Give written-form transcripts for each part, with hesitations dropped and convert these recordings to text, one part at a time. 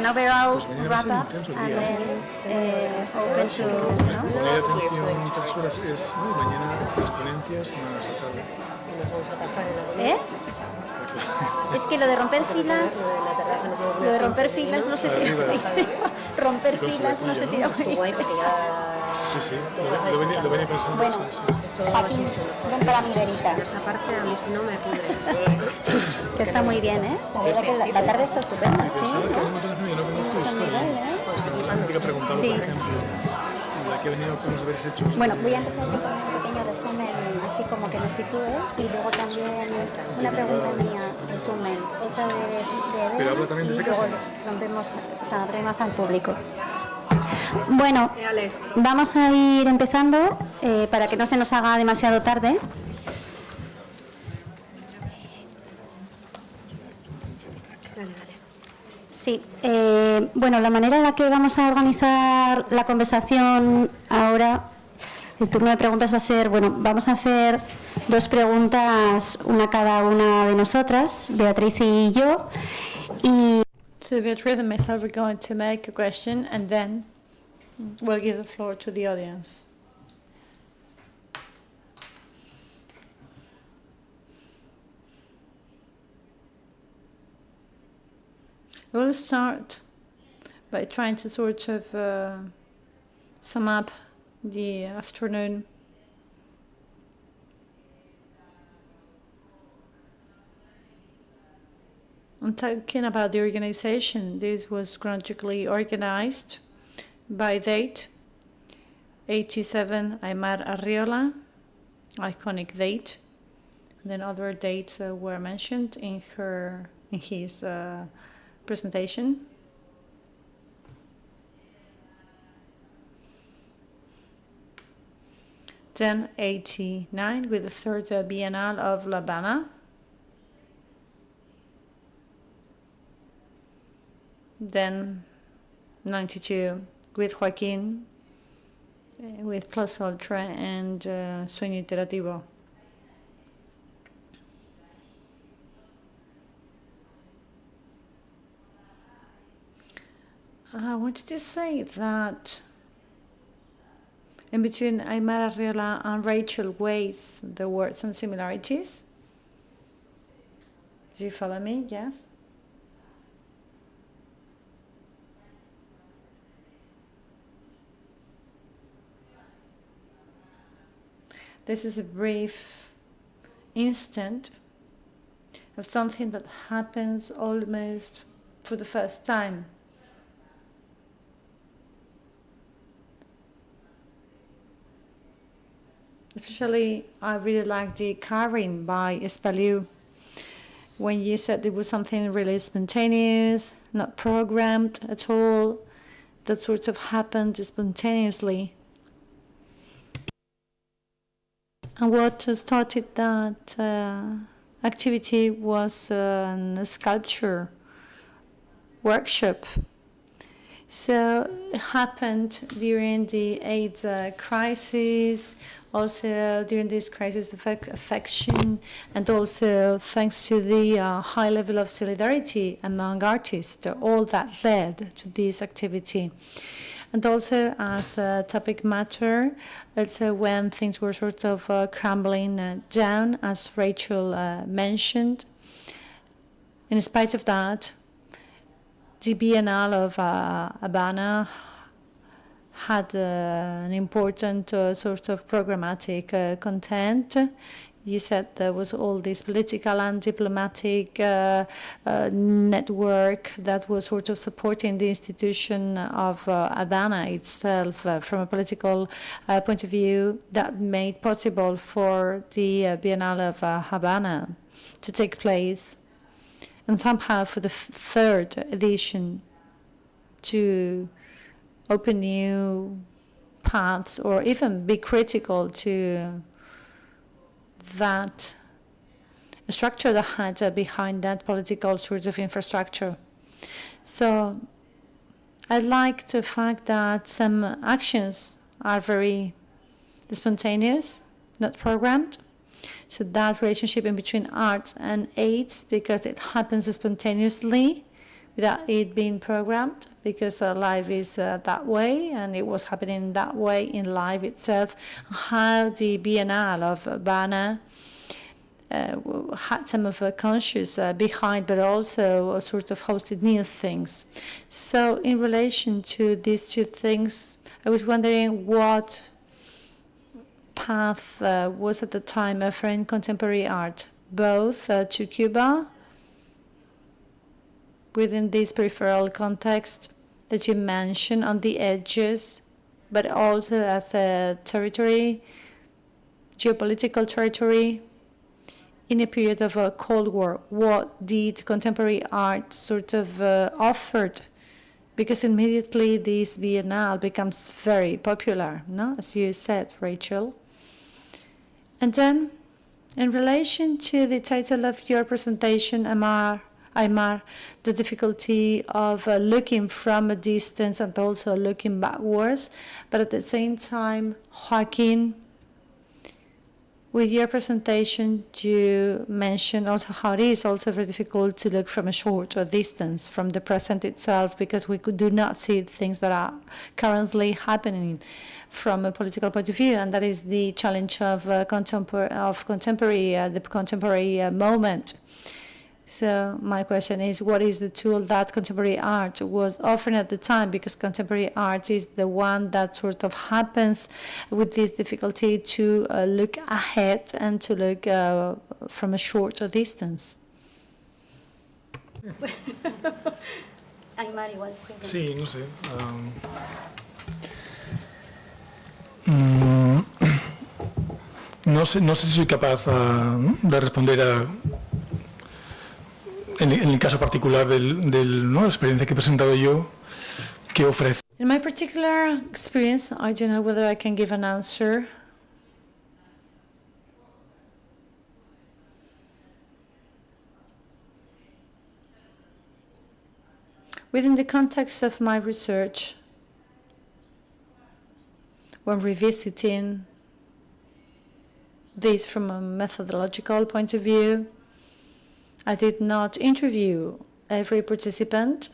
an overall Pues mañana va a ser wrap up intenso el and día. then open to, Poner atención 3 horas es, ¿no? Y mañana las ponencias más a tarde. Y nos vamos a atajar en la comida. Es que lo de romper filas, no sé si romper filas, no sé si guay porque ya... Sí, lo venía pensando. Bueno, Eso es mucho mejor. ven para mi verita. Esa parte a mí si no me pudre. Que está muy bien, ¿eh? La verdad que la tarde está estupenda, sí. Pensaba que hay un montón de gente que no conozco la historia. La gente que ha preguntado, Sí. por ejemplo, la que ha venido con los deberes hechos. Bueno, voy a empezar con un pequeño resumen, así como que nos sitúe, y luego también una pregunta mía, resumen, otra de Pero habla también de esa y luego casa. rompemos, o sea, abrimos al público. Bueno, vamos a ir empezando para que no se nos haga demasiado tarde. Sí, bueno, la manera en la que vamos a organizar la conversación ahora, el turno de preguntas va a ser, bueno, vamos a hacer 2 preguntas, una cada una de nosotras, Beatriz y yo, y... So Beatriz and myself are going to make a question and then we'll give the floor to the audience. We'll start by trying to sort of sum up the afternoon. I'm talking about the organization. This was chronologically organized by date. 87, Aymar Arriola, iconic date. And then other dates were mentioned in his presentation. Then 89 with the 3rd Biennale of La Habana. Then 92 with Joaquin, with Plus Ultra and Sueño Iterativo. I wanted to say that in between Aymar Arriola and Rachel Weisz, there were some similarities. Do you follow me? Yes? This is a brief instant of something that happens almost for the first time. Especially, I really like the Carrying by Espaliu, when you said it was something really spontaneous, not programmed at all, that sort of happened spontaneously. And what started that activity was a sculpture workshop. So it happened during the AIDS crisis, also during this crisis of affection, and also thanks to the high level of solidarity among artists, all that led to this activity. And also as a topic matter, also when things were sort of crumbling down, as Rachel mentioned. In spite of that, the Biennale of Habana had an important sort of programmatic content. You said there was all this political and diplomatic network that was sort of supporting the institution of Habana itself from a political point of view, that made possible for the Biennale of Habana to take place, and somehow for the 3rd edition to open new paths or even be critical to that structure that had behind that political sort of infrastructure. So I like the fact that some actions are very spontaneous, not programmed. So that relationship in between arts and AIDS, because it happens spontaneously, without it being programmed, because life is that way, and it was happening that way in life itself. How the Biennale of Vanna had some of a conscious behind, but also sort of hosted new things. So in relation to these two things, I was wondering what path was at the time offering contemporary art, both to Cuba, within this peripheral context that you mentioned on the edges, but also as a territory, geopolitical territory, in a period of a Cold War. What did contemporary art sort of offered? Because immediately this Biennale becomes very popular, no? As you said, Rachel. And then, in relation to the title of your presentation, Aymar, the difficulty of looking from a distance and also looking backwards, but at the same time, Joaquin, with your presentation, you mentioned also how it is also very difficult to look from a short or distance from the present itself, because we do not see things that are currently happening from a political point of view, and that is the challenge of the contemporary moment. So my question is, what is the tool that contemporary art was offering at the time? Because contemporary art is the one that sort of happens with this difficulty to look ahead and to look from a shorter distance. Aymar, igual. Sí, no sé. No sé si soy capaz de responder en el caso particular ¿no? la experiencia que he presentado yo, que ofrece. In my particular experience, I don't know whether I can give an answer. Within the context of my research, when revisiting this from a methodological point of view, I did not interview every participant.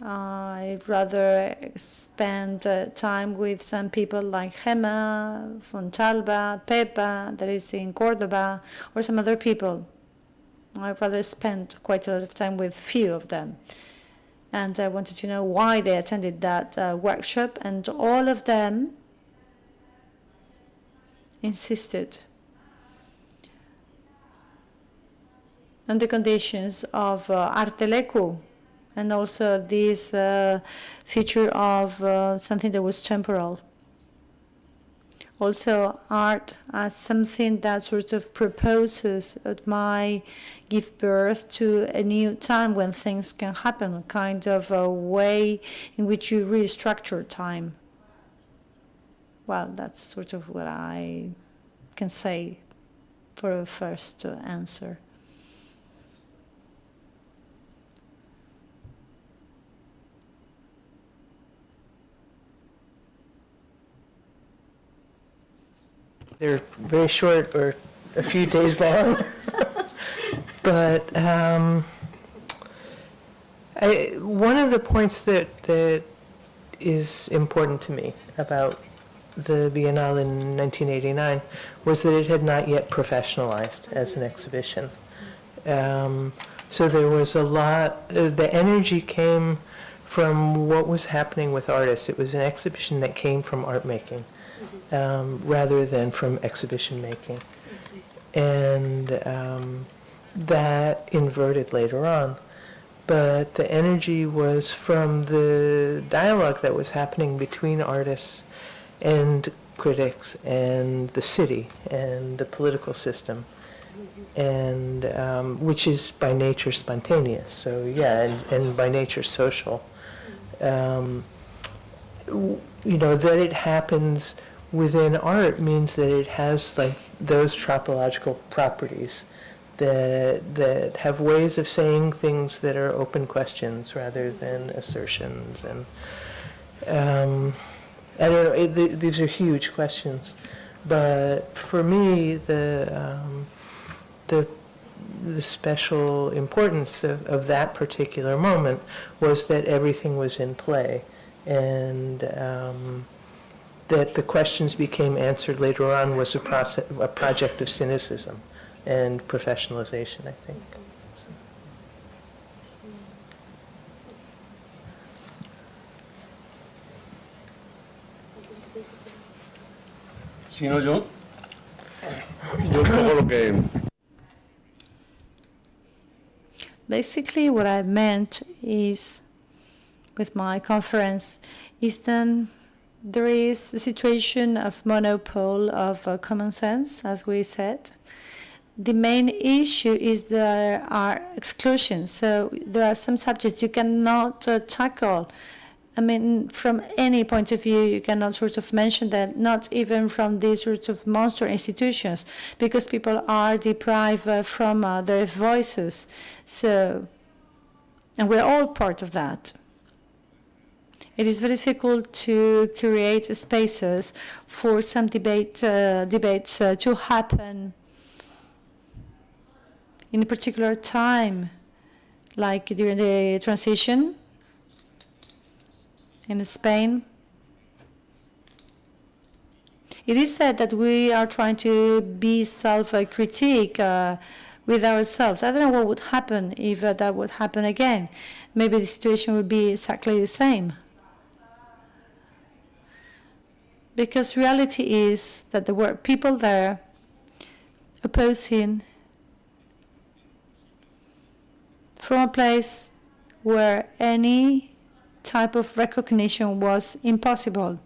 I rather spent time with some people like Gemma, Fontalba, Pepa, that is in Cordoba, or some other people. I rather spent quite a lot of time with few of them. And I wanted to know why they attended that workshop, and all of them insisted on the conditions of Artelecu, and also this feature of something that was temporal. Also art as something that sort of proposes, it might give birth to a new time when things can happen, a kind of a way in which you restructure time. Well, that's sort of what I can say for a first answer. They're very short or a few days long. But one of the points that is important to me about the Biennale in 1989 was that it had not yet professionalized as an exhibition. So there was a lot, the energy came from what was happening with artists. It was an exhibition that came from art making. Rather than from exhibition making. And that inverted later on. But the energy was from the dialogue that was happening between artists and critics and the city and the political system, and which is by nature spontaneous. So yeah, and by nature social. That it happens within art means that it has like those topological properties that have ways of saying things that are open questions rather than assertions. And I don't know, these are huge questions, but for me the the special importance of that particular moment was that everything was in play, and that the questions became answered later on was a project of cynicism and professionalization, I think. So. Si no, yo un poco lo que... Basically, what I meant is, with my conference, is then there is a situation of monopole of common sense, as we said. The main issue is there are exclusions. So there are some subjects you cannot tackle. I mean, from any point of view, you cannot sort of mention that, not even from these sorts of monster institutions, because people are deprived from their voices. So, and we're all part of that. It is very difficult to create spaces for some debates to happen in a particular time, like during the transition in Spain. It is said that we are trying to be self-critique with ourselves. I don't know what would happen if that would happen again. Maybe the situation would be exactly the same. Because reality is that there were people there opposing from a place where any type of recognition was impossible,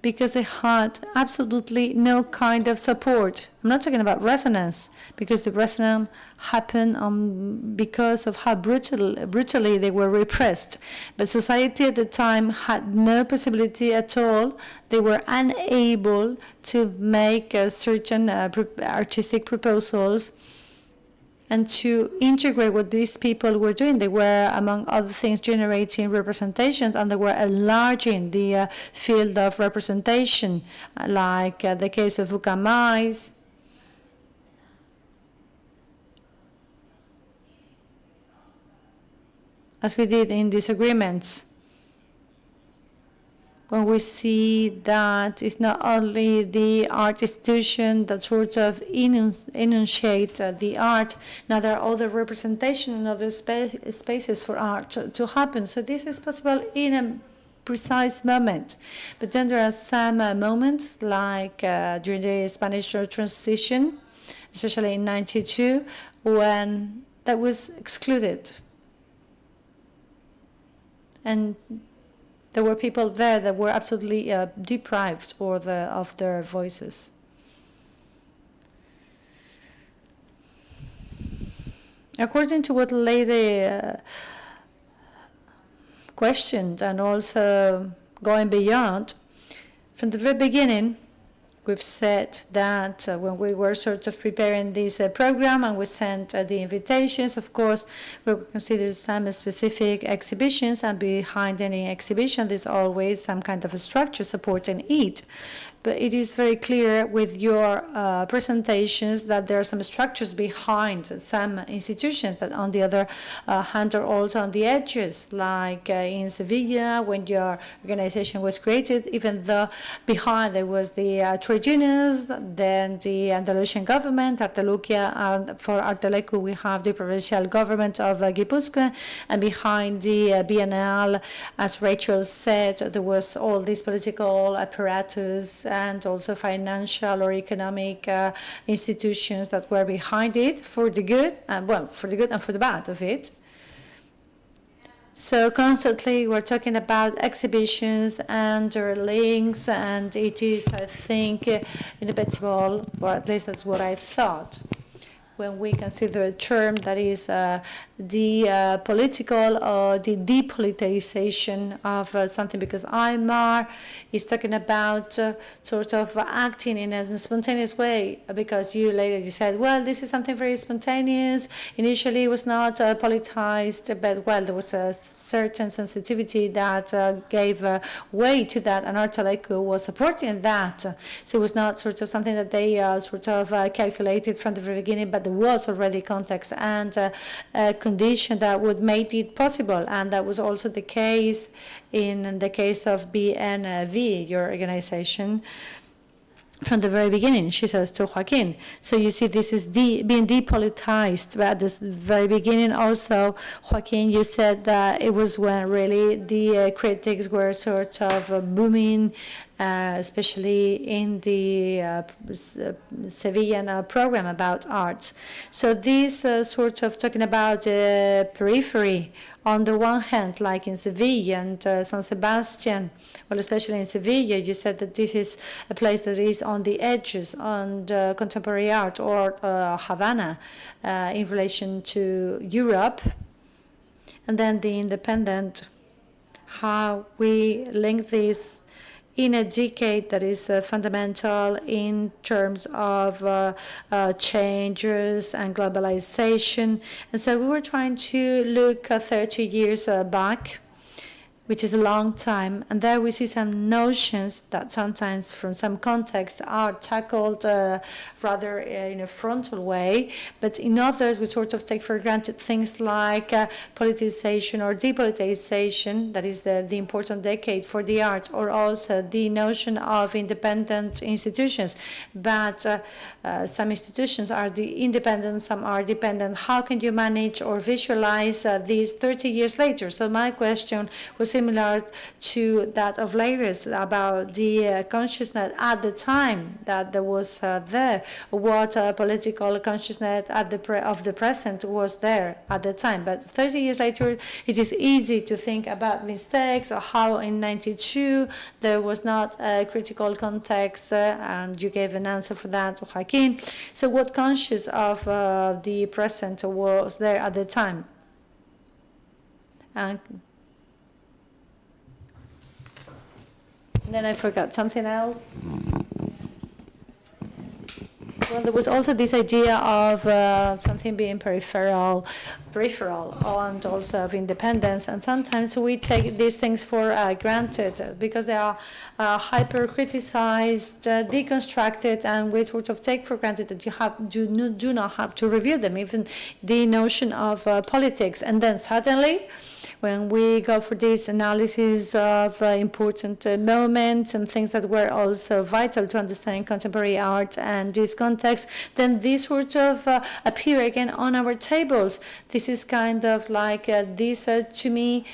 because they had absolutely no kind of support. I'm not talking about resonance, because the resonance happened because of how brutally they were repressed. But society at the time had no possibility at all. They were unable to make certain artistic proposals and to integrate what these people were doing. They were, among other things, generating representations, and they were enlarging the field of representation, like the case of Ucamais. As we did in these agreements, when we see that it's not only the art institution that sort of enunciate the art, now there are other representation and other spaces for art to happen. So this is possible in a precise moment. But then there are some moments, like during the Spanish transition, especially in '92, when that was excluded. And there were people there that were absolutely deprived of their voices. According to what Lady questioned, and also going beyond, from the very beginning, we've said that when we were sort of preparing this program and we sent the invitations, of course, we will consider some specific exhibitions, and behind any exhibition, there's always some kind of a structure supporting it. But it is very clear with your presentations that there are some structures behind some institutions that, on the other hand, are also on the edges, like in Sevilla, when your organization was created, even though behind there was the trade unions, then the Andalusian government, Arteluquia, and for Artelecu we have the provincial government of Gipuzkoa, and behind the Bienal, as Rachel said, there was all this political apparatus and also financial or economic institutions that were behind it for the good, well, for the good and for the bad of it. So constantly we're talking about exhibitions and their links, and it is, I think, inevitable, or at least that's what I thought, when we consider a term that is the political or the depoliticization of something, because Aymar is talking about sort of acting in a spontaneous way, because you later you said, well, this is something very spontaneous. Initially it was not politicized, but well, there was a certain sensitivity that gave way to that, and Artelecu was supporting that. So it was not sort of something that they sort of calculated from the very beginning, but that there was already context and a condition that would make it possible. And that was also the case in the case of BNV, your organization, from the very beginning, she says to Joaquin. So you see, this is being depolitized. But at the very beginning also, Joaquin, you said that it was when really the critics were sort of booming, especially in the Sevillan program about arts. So this sort of talking about periphery, on the one hand, like in Sevilla and San Sebastian, well, especially in Sevilla, you said that this is a place that is on the edges on the contemporary art, or Havana in relation to Europe. And then the independent, how we link this in a decade that is fundamental in terms of changes and globalization. And so we were trying to look 30 years back, which is a long time, and there we see some notions that sometimes from some contexts are tackled rather in a frontal way, but in others we sort of take for granted things like politicization or depoliticization, that is the important decade for the art, or also the notion of independent institutions. But some institutions are independent, some are dependent. How can you manage or visualize these 30 years later? So my question was similar to that of Lairis about the consciousness at the time that there was there, what political consciousness at of the present was there at the time. But 30 years later, it is easy to think about mistakes, or how in 92 there was not a critical context, and you gave an answer for that, Joaquin. So what conscious of the present was there at the time? And then I forgot something else. Well, there was also this idea of something being peripheral, and also of independence. And sometimes we take these things for granted because they are hyper-criticized, deconstructed, and we sort of take for granted that you do not have to review them, even the notion of politics. And then suddenly, when we go for this analysis of important moments and things that were also vital to understand contemporary art and this context, then these sort of appear again on our tables. This is kind of like these, to me,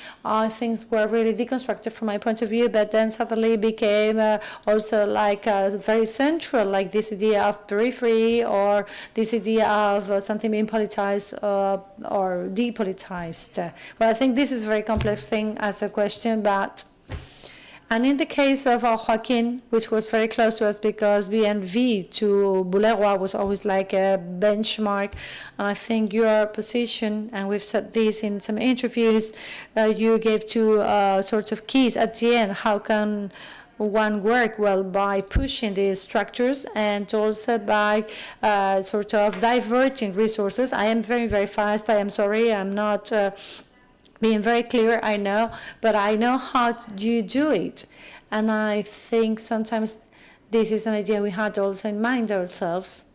things were really deconstructed from my point of view, but then suddenly became also like very central, like this idea of periphery, or this idea of something being politicized or depoliticized. Well, I think this is a very complex thing as a question, but and in the case of Joaquin, which was very close to us because BNV to Bulegua was always like a benchmark, and I think your position, and we've said this in some interviews, you gave two sort of keys at the end. How can one work? Well, by pushing these structures and also by sort of diverting resources. I am very, very fast. I am sorry. I'm not being very clear, I know, but I know how you do it. And I think sometimes this is an idea we had also in mind ourselves.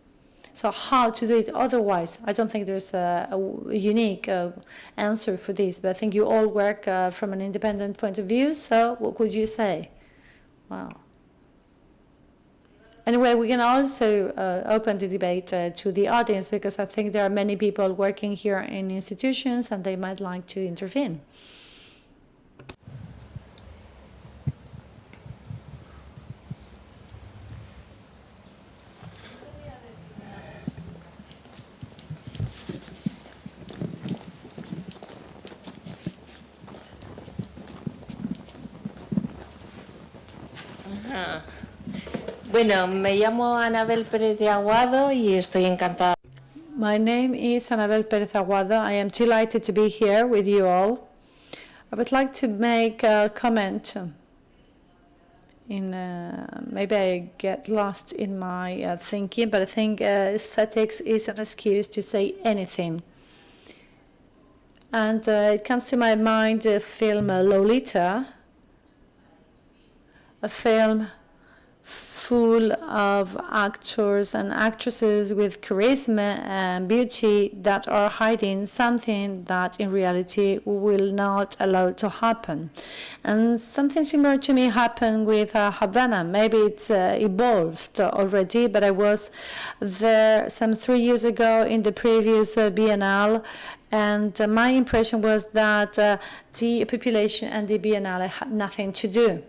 So how to do it otherwise? I don't think there's a unique answer for this, but I think you all work from an independent point of view. So what could you say? Wow. Anyway, we can also open the debate to the audience, because I think there are many people working here in institutions and they might like to intervene. Bueno, me llamo Anabel Pérez de Aguado y estoy encantada. My name is Anabel Pérez Aguado. I am delighted to be here with you all. I would like to make a comment. Maybe I get lost in my thinking, but I think aesthetics is an excuse to say anything. And it comes to my mind the film Lolita, a film full of actors and actresses with charisma and beauty that are hiding something that in reality will not allow to happen. And something similar to me happened with Havana. Maybe it's evolved already, but I was there some 3 years ago in the previous Biennale, and my impression was that the population and the Biennale had nothing to do.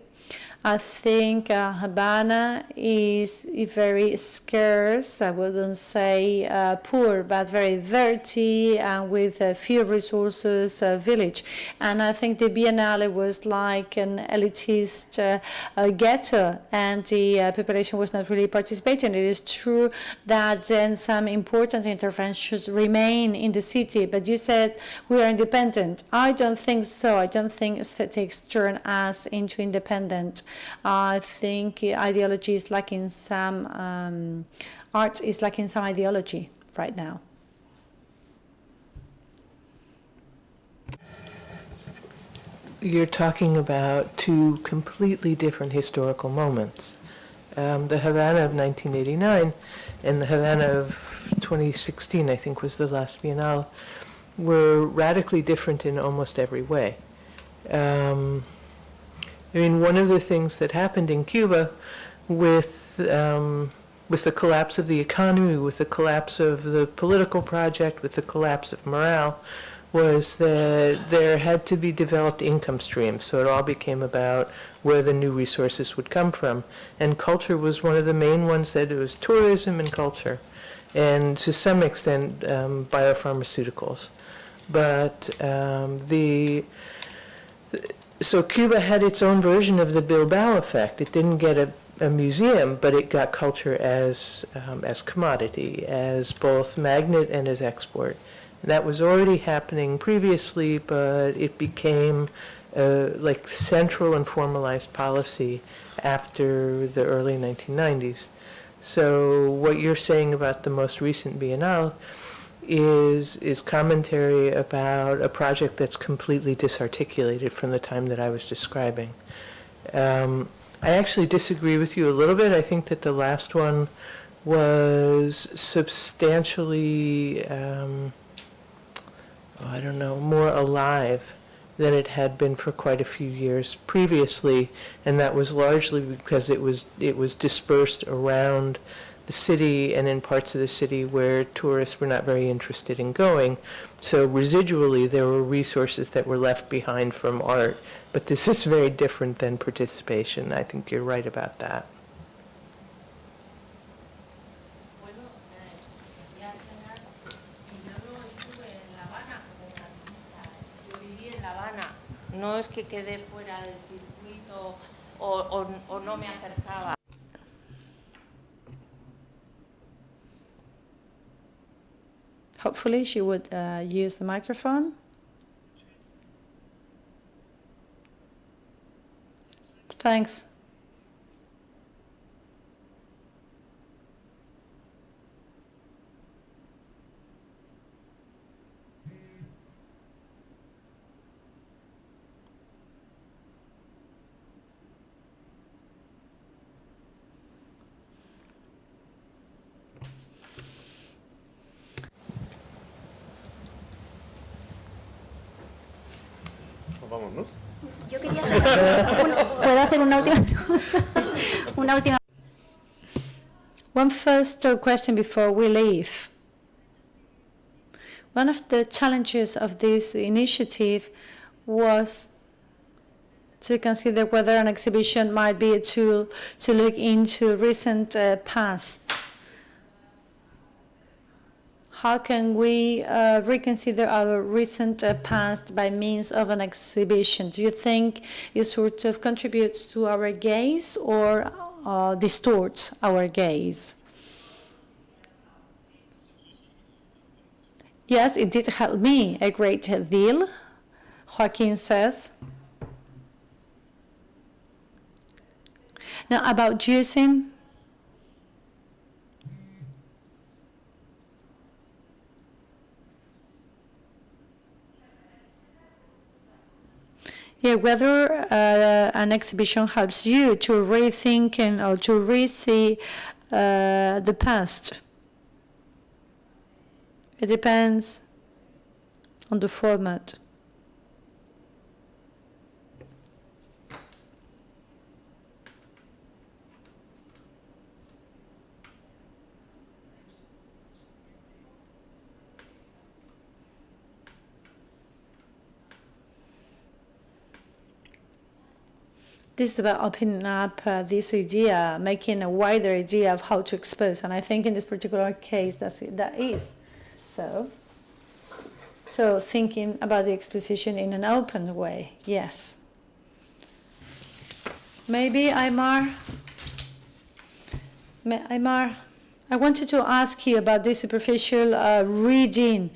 I think Havana is very scarce, I wouldn't say poor, but very dirty and with few resources village. And I think the Biennale was like an elitist ghetto, and the population was not really participating. It is true that then some important interventions remain in the city, but you said we are independent. I don't think so. I don't think aesthetics turn us into independent. I think ideology is lacking some, art is lacking some ideology right now. You're talking about two completely different historical moments. The Havana of 1989 and the Havana of 2016, I think was the last Biennale, were radically different in almost every way. I mean, one of the things that happened in Cuba with the collapse of the economy, with the collapse of the political project, with the collapse of morale, was that there had to be developed income streams. So it all became about where the new resources would come from. And culture was one of the main ones. That it was tourism and culture, and to some extent biopharmaceuticals. But so Cuba had its own version of the Bilbao effect. It didn't get a museum, but it got culture as commodity, as both magnet and as export. And that was already happening previously, but it became like central and formalized policy after the early 1990s. So what you're saying about the most recent Biennale is commentary about a project that's completely disarticulated from the time that I was describing. I actually disagree with you a little bit. I think that the last one was substantially, I don't know, more alive than it had been for quite a few years previously, and that was largely because it was dispersed around the city and in parts of the city where tourists were not very interested in going. So residually, there were resources that were left behind from art. But this is very different than participation. I think you're right about that. Bueno, quería aclarar que yo no estuve en La Habana como una artista. Yo viví en La Habana. No es que quedé fuera del circuito o no me acercaba. Hopefully she would use the microphone. Thanks. Vamos, ¿no? Yo quería ¿puedo hacer una última? One first question before we leave. One of the challenges of this initiative was to consider whether an exhibition might be a tool to look into recent past. How can we reconsider our recent past by means of an exhibition? Do you think it sort of contributes to our gaze or distorts our gaze? Yes, it did help me a great deal, Joaquin says. Now about using Yeah, whether an exhibition helps you to rethink or to re-see the past. It depends on the format. This is about opening up this idea, making a wider idea of how to expose, and I think in this particular case that is so. So thinking about the exposition in an open way, yes. Maybe Aymar, I wanted to ask you about this superficial reading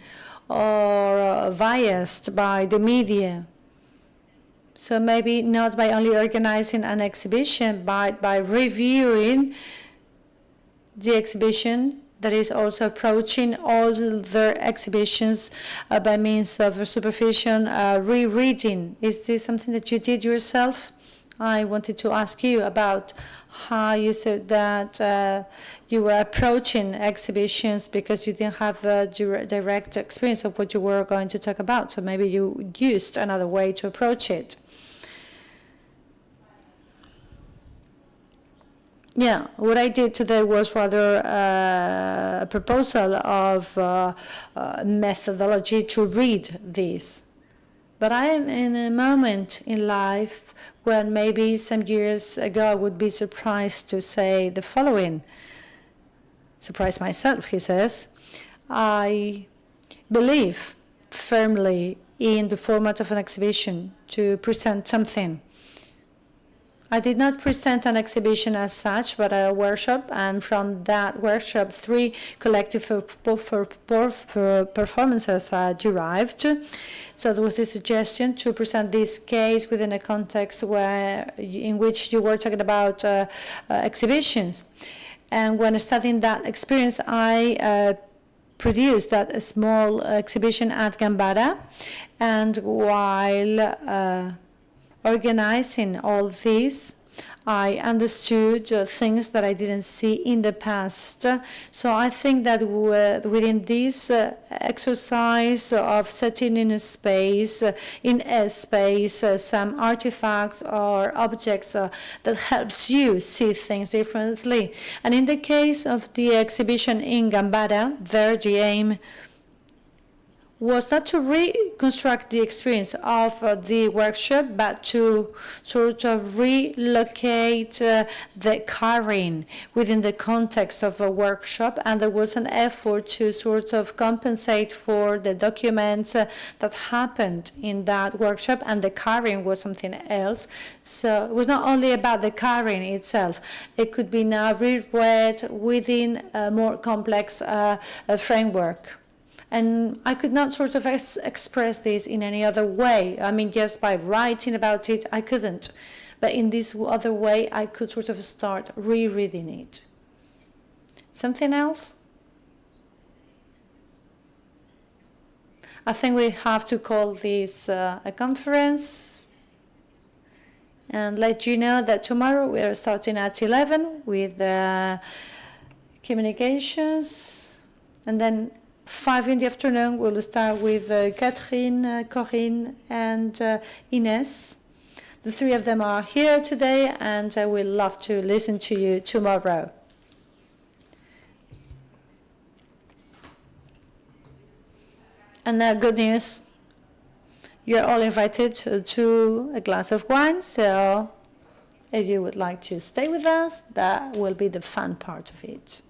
or biased by the media. So maybe not by only organizing an exhibition, but by reviewing the exhibition that is also approaching all their exhibitions by means of a superficial rereading. Is this something that you did yourself? I wanted to ask you about how you thought that you were approaching exhibitions because you didn't have a direct experience of what you were going to talk about. So maybe you used another way to approach it. Yeah, what I did today was rather a proposal of methodology to read this. But I am in a moment in life when maybe some years ago I would be surprised to say the following. Surprise myself, he says. I believe firmly in the format of an exhibition to present something. I did not present an exhibition as such, but a workshop, and from that workshop, 3 collective performances derived. So there was this suggestion to present this case within a context in which you were talking about exhibitions. And when studying that experience, I produced that small exhibition at Gambara, and while organizing all this, I understood things that I didn't see in the past. So I think that within this exercise of setting in a space, some artifacts or objects that helps you see things differently. And in the case of the exhibition in Gambara, there the aim was not to reconstruct the experience of the workshop, but to sort of relocate the carrying within the context of a workshop. And there was an effort to sort of compensate for the documents that happened in that workshop, and the carrying was something else. So it was not only about the carrying itself. It could be now reread within a more complex framework. And I could not sort of express this in any other way. I mean, just by writing about it, I couldn't. But in this other way, I could sort of start rereading it. Something else? I think we have to call this a conference and let you know that tomorrow we are starting at 11 with communications, and then 5 in the afternoon, we'll start with Catherine, Corinne, and Ines. The 3 of them are here today, and I would love to listen to you tomorrow. And now, good news. You're all invited to a glass of wine, so if you would like to stay with us, that will be the fun part of it.